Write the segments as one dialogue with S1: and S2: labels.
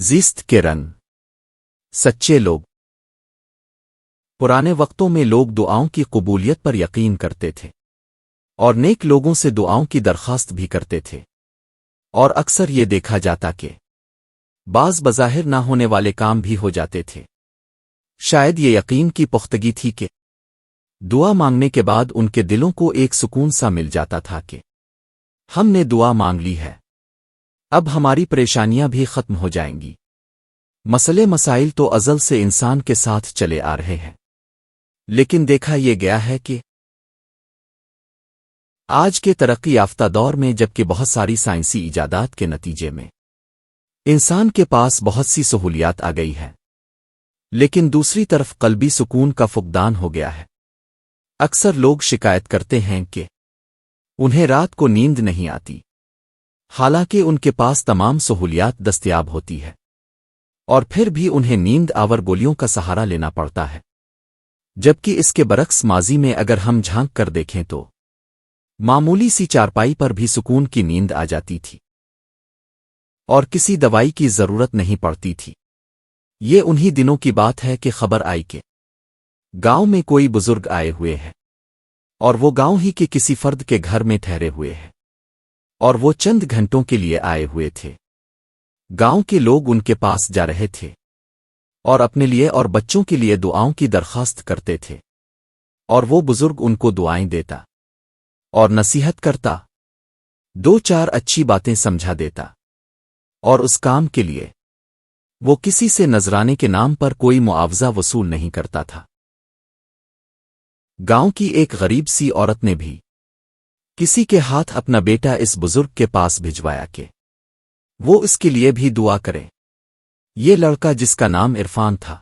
S1: زیست کے رنگ سچے لوگ پرانے وقتوں میں لوگ دعاؤں کی قبولیت پر یقین کرتے تھے اور نیک لوگوں سے دعاؤں کی درخواست بھی کرتے تھے، اور اکثر یہ دیکھا جاتا کہ بعض بظاہر نہ ہونے والے کام بھی ہو جاتے تھے۔ شاید یہ یقین کی پختگی تھی کہ دعا مانگنے کے بعد ان کے دلوں کو ایک سکون سا مل جاتا تھا کہ ہم نے دعا مانگ لی ہے، اب ہماری پریشانیاں بھی ختم ہو جائیں گی۔ مسئلے مسائل تو ازل سے انسان کے ساتھ چلے آ رہے ہیں، لیکن دیکھا یہ گیا ہے کہ آج کے ترقی یافتہ دور میں جبکہ بہت ساری سائنسی ایجادات کے نتیجے میں انسان کے پاس بہت سی سہولیات آ گئی ہے، لیکن دوسری طرف قلبی سکون کا فقدان ہو گیا ہے۔ اکثر لوگ شکایت کرتے ہیں کہ انہیں رات کو نیند نہیں آتی، حالانکہ ان کے پاس تمام سہولیات دستیاب ہوتی ہے، اور پھر بھی انہیں نیند آور گولیوں کا سہارا لینا پڑتا ہے۔ جبکہ اس کے برعکس ماضی میں اگر ہم جھانک کر دیکھیں تو معمولی سی چارپائی پر بھی سکون کی نیند آ جاتی تھی اور کسی دوائی کی ضرورت نہیں پڑتی تھی۔ یہ انہی دنوں کی بات ہے کہ خبر آئی کہ گاؤں میں کوئی بزرگ آئے ہوئے ہیں، اور وہ گاؤں ہی کے کسی فرد کے گھر میں ٹھہرے ہوئے ہیں، اور وہ چند گھنٹوں کے لیے آئے ہوئے تھے۔ گاؤں کے لوگ ان کے پاس جا رہے تھے اور اپنے لیے اور بچوں کے لیے دعاؤں کی درخواست کرتے تھے، اور وہ بزرگ ان کو دعائیں دیتا اور نصیحت کرتا، دو چار اچھی باتیں سمجھا دیتا، اور اس کام کے لیے وہ کسی سے نذرانے کے نام پر کوئی معاوضہ وصول نہیں کرتا تھا۔ گاؤں کی ایک غریب سی عورت نے بھی کسی کے ہاتھ اپنا بیٹا اس بزرگ کے پاس بھجوایا کہ وہ اس کے لیے بھی دعا کرے۔ یہ لڑکا جس کا نام عرفان تھا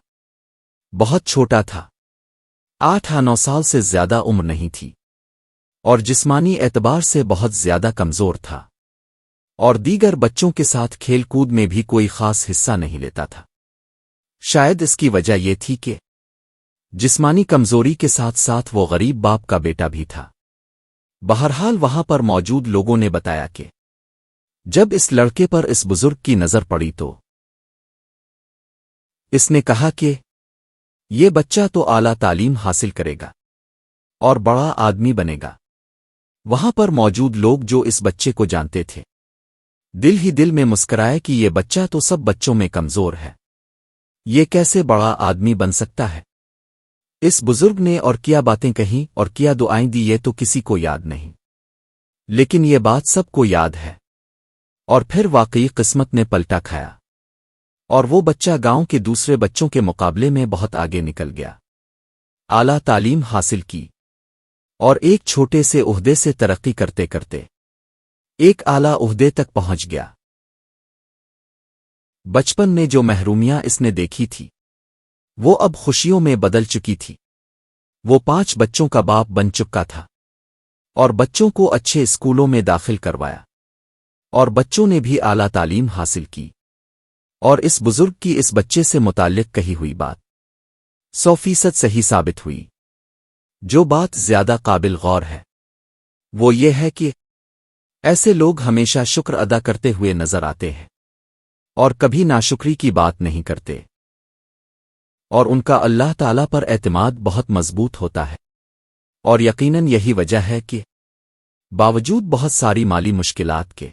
S1: بہت چھوٹا تھا، 8-9 سال سے زیادہ عمر نہیں تھی، اور جسمانی اعتبار سے بہت زیادہ کمزور تھا، اور دیگر بچوں کے ساتھ کھیل کود میں بھی کوئی خاص حصہ نہیں لیتا تھا۔ شاید اس کی وجہ یہ تھی کہ جسمانی کمزوری کے ساتھ ساتھ وہ غریب باپ کا بیٹا بھی تھا۔ بہرحال وہاں پر موجود لوگوں نے بتایا کہ جب اس لڑکے پر اس بزرگ کی نظر پڑی تو اس نے کہا کہ یہ بچہ تو اعلیٰ تعلیم حاصل کرے گا اور بڑا آدمی بنے گا۔ وہاں پر موجود لوگ جو اس بچے کو جانتے تھے دل ہی دل میں مسکرائے کہ یہ بچہ تو سب بچوں میں کمزور ہے، یہ کیسے بڑا آدمی بن سکتا ہے؟ اس بزرگ نے اور کیا باتیں کہیں اور کیا دعائیں دی یہ تو کسی کو یاد نہیں، لیکن یہ بات سب کو یاد ہے، اور پھر واقعی قسمت نے پلٹا کھایا، اور وہ بچہ گاؤں کے دوسرے بچوں کے مقابلے میں بہت آگے نکل گیا، اعلیٰ تعلیم حاصل کی، اور ایک چھوٹے سے عہدے سے ترقی کرتے کرتے ایک اعلیٰ عہدے تک پہنچ گیا۔ بچپن میں جو محرومیاں اس نے دیکھی تھی وہ اب خوشیوں میں بدل چکی تھی۔ وہ 5 بچوں کا باپ بن چکا تھا، اور بچوں کو اچھے اسکولوں میں داخل کروایا، اور بچوں نے بھی اعلیٰ تعلیم حاصل کی، اور اس بزرگ کی اس بچے سے متعلق کہی ہوئی بات 100% صحیح ثابت ہوئی۔ جو بات زیادہ قابل غور ہے وہ یہ ہے کہ ایسے لوگ ہمیشہ شکر ادا کرتے ہوئے نظر آتے ہیں اور کبھی ناشکری کی بات نہیں کرتے، اور ان کا اللہ تعالیٰ پر اعتماد بہت مضبوط ہوتا ہے، اور یقیناً یہی وجہ ہے کہ باوجود بہت ساری مالی مشکلات کے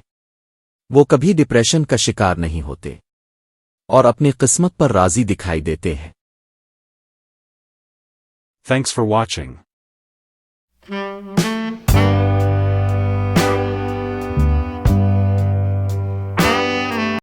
S1: وہ کبھی ڈپریشن کا شکار نہیں ہوتے اور اپنی قسمت پر راضی دکھائی دیتے ہیں۔
S2: Thanks for watching.